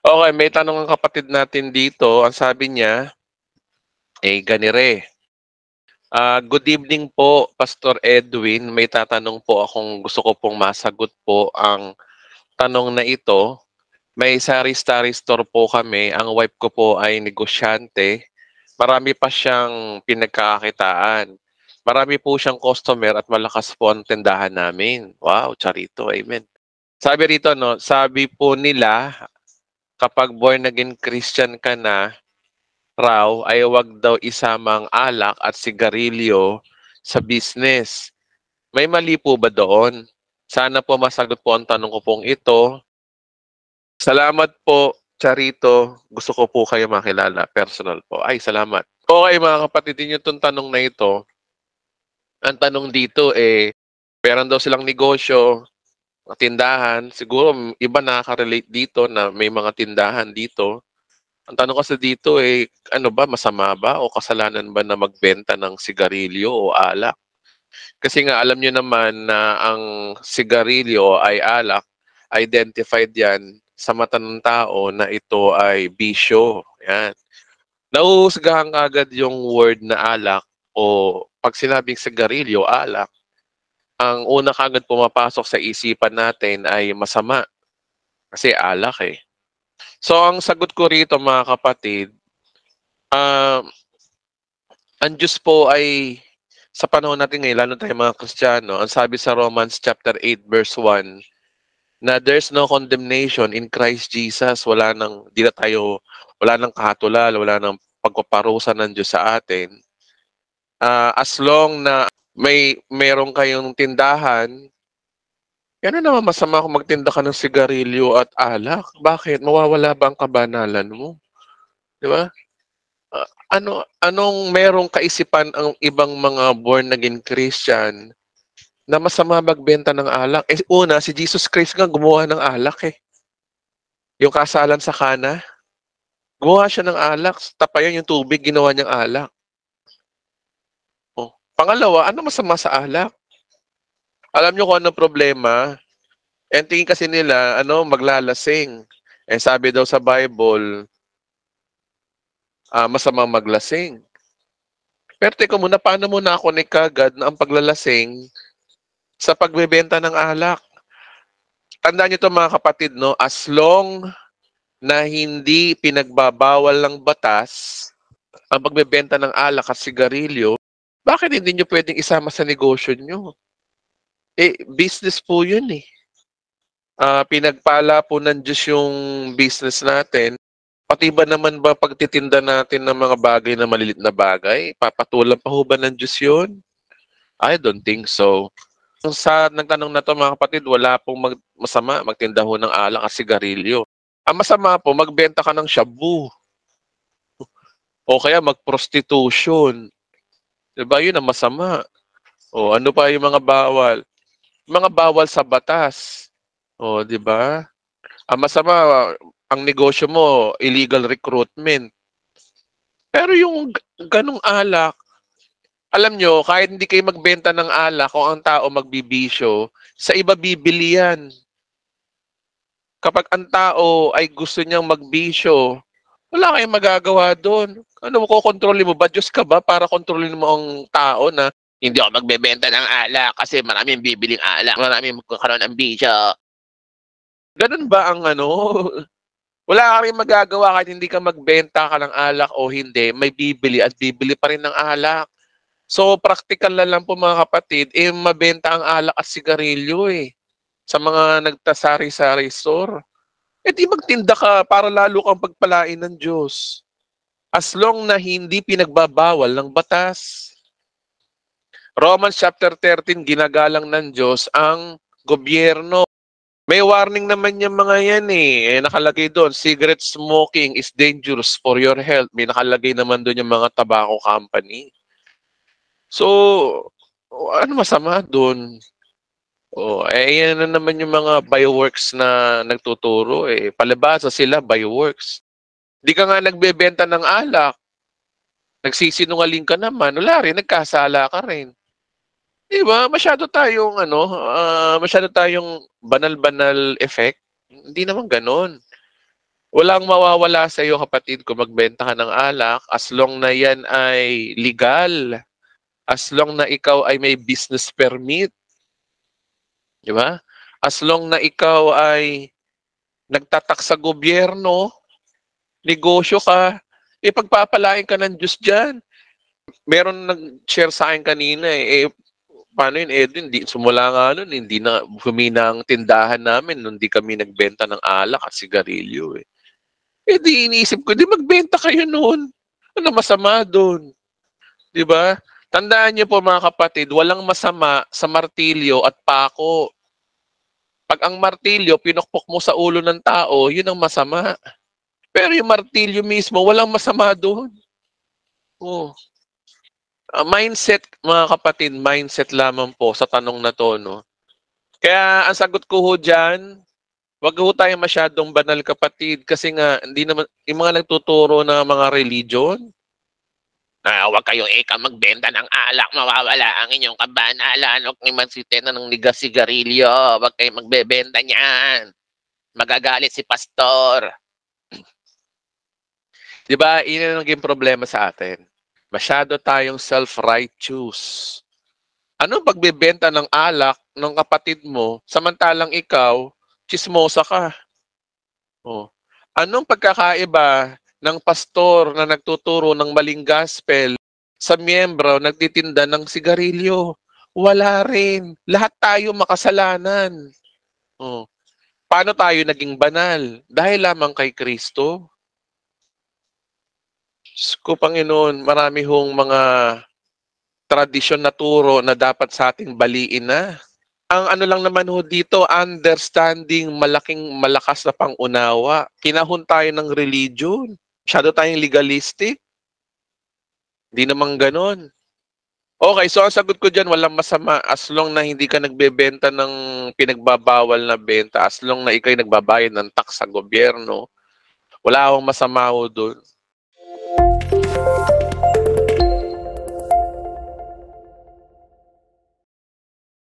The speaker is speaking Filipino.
Okay, may tanong ang kapatid natin dito. Ang sabi niya, ganire. Good evening po, Pastor Edwin. May tatanong po akong gusto ko pong masagot po ang tanong na ito. May sari-sari store po kami. Ang wife ko po ay negosyante. Marami pa siyang pinagkakakitaan. Marami po siyang customer at malakas po ang tindahan namin. Wow, charito. Amen. Sabi rito, no, sabi po nila, kapag born again Christian ka na, raw ay wag daw isamang alak at sigarilyo sa business. May mali po ba doon? Sana po masagot po ang tanong ko pong ito. Salamat po, Charito. Gusto ko po kayo makilala. Personal po. Ay, salamat. Okay mga kapatid, din itong tanong na ito. Ang tanong dito meron daw silang negosyo, tindahan. Siguro iba nakaka-relate dito na may mga tindahan dito. Ang tanong kasi dito ano ba, masama ba o kasalanan ba na magbenta ng sigarilyo o alak? Kasi nga alam niyo naman na ang sigarilyo ay alak, identified yan sa mata ng tao na ito ay bisyo. Yan. Nahuhusgahan agad yung word na alak o pag sinabing sigarilyo, alak, ang una kagad pumapasok sa isipan natin ay masama kasi alak eh. So ang sagot ko rito mga kapatid, ah ang Diyos po ay sa panahon natin ngayon, lalo tayo mga Kristiyano, ang sabi sa Romans chapter 8 verse 1 na there's no condemnation in Christ Jesus. Wala nang kahatulal, wala nang pagpaparusa ng Diyos sa atin. As long na merong kayong tindahan, yan naman masama kung magtinda ka ng sigarilyo at alak. Bakit? Mawawala ba ang kabanalan mo? Di ba? Anong merong kaisipan ang ibang mga born again Christian na masama magbenta ng alak? Una, si Jesus Christ nga gumawa ng alak eh. Yung kasalan sa Kana, gumawa siya ng alak. Tapayan yung tubig, ginawa niyang alak. Oh. Pangalawa, ano masama sa alak? Alam niyo kung ano problema? Tingin kasi nila, maglalasing. Sabi daw sa Bible, masama maglasing. Pero teka muna, paano mo na-connect kagad na ang paglalasing sa pagbebenta ng alak? Tandaan niyo to mga kapatid, no? As long na hindi pinagbabawal ng batas ang pagbebenta ng alak at sigarilyo, bakit hindi niyo pwedeng isama sa negosyo niyo? Business po yun eh. Pinagpala po ng Diyos yung business natin. Pati ba naman ba pagtitinda natin ng mga bagay na malilit na bagay? Papatulan pa ho ba ng Diyos yun? I don't think so. Sa nagtanong na to mga kapatid, wala pong masama magtinda ho ng alak at sigarilyo. Ang masama po, magbenta ka ng shabu. O kaya mag-prostitution. Diba? Yun ang masama. O ano pa yung mga bawal? Mga bawal sa batas. O, di ba? Ang masama, ang negosyo mo, illegal recruitment. Pero yung ganong alak, alam nyo, kahit hindi kayo magbenta ng alak, kung ang tao magbibisyo, sa iba bibili yan. Kapag ang tao ay gusto niyang magbisyo, wala kayong magagawa doon. Ano mo, kukontrolin mo ba? Diyos ka ba para kontrolin mo ang tao na hindi ako magbebenta ng alak kasi maraming bibiling alak, maraming magkakaroon ng bisyo. Ganun ba ang Wala ka rin magagawa kahit hindi ka magbenta ka ng alak o hindi, may bibili at bibili pa rin ng alak. So, practical na lang po mga kapatid, mabenta ang alak at sigarilyo sa mga nagtasari-sari store. Di magtinda ka para lalo kang pagpalain ng Diyos. As long na hindi pinagbabawal ng batas. Romans chapter 13, ginagalang ng Diyos ang gobyerno. May warning naman yung mga yan nakalagay doon, cigarette smoking is dangerous for your health. May nakalagay naman doon yung mga tobacco company. So, ano masama doon? Yan na naman yung mga bioworks na nagtuturo palibasa sila, bioworks. Di ka nga nagbebenta ng alak. Nagsisinungaling ka naman. Wala rin, nagkasala ka rin. Di ba? Masyado tayong banal-banal effect. Hindi naman ganon. Walang mawawala sa iyo kapatid kung magbenta ka ng alak as long na yan ay legal, as long na ikaw ay may business permit, di ba? As long na ikaw ay nagtatak sa gobyerno, negosyo ka, ipagpapalain ka ng Diyos dyan. Meron nag-share sa akin kanina paano yun, Edwin? Sumula nga nun, hindi na humina ang tindahan namin nung di kami nagbenta ng alak at sigarilyo eh. Di iniisip ko, di magbenta kayo noon. Ano masama doon? Di ba? Tandaan niyo po mga kapatid, walang masama sa martilyo at pako. Pag ang martilyo, pinukpok mo sa ulo ng tao, yun ang masama. Pero yung martilyo mismo, walang masama doon. Oh. Mindset, mga kapatid, mindset lamang po sa tanong na to, no? Kaya ang sagot ko ho dyan, wag ho tayo masyadong banal kapatid kasi nga hindi naman yung mga nagtuturo ng mga religion. Wag kayong magbenta ng alak, mawawala ang inyong kabanalan. Huwag kayong magsitena ng sigarilyo. Wag kayong magbebenta niyan. Magagalit si pastor. Di ba, yun ang naging problema sa atin. Masyado tayong self-righteous. Ano pagbebenta ng alak ng kapatid mo, samantalang ikaw, chismosa ka? Oh. Anong pagkakaiba ng pastor na nagtuturo ng maling gospel sa miyembro nagtitinda ng sigarilyo? Wala rin. Lahat tayo makasalanan. Oh. Paano tayo naging banal? Dahil lamang kay Kristo. Ko Panginoon, marami hong mga tradisyon na turo na dapat sa ating baliin na. Ang ano lang naman ho dito, understanding, malakas na pangunawa. Kinahon tayo ng religion. Masyado tayong legalistic. Hindi naman ganon. Okay, so ang sagot ko dyan, walang masama as long na hindi ka nagbebenta ng pinagbabawal na benta, as long na ikaw'y nagbabayad ng tax sa gobyerno, wala akong masama ho doon.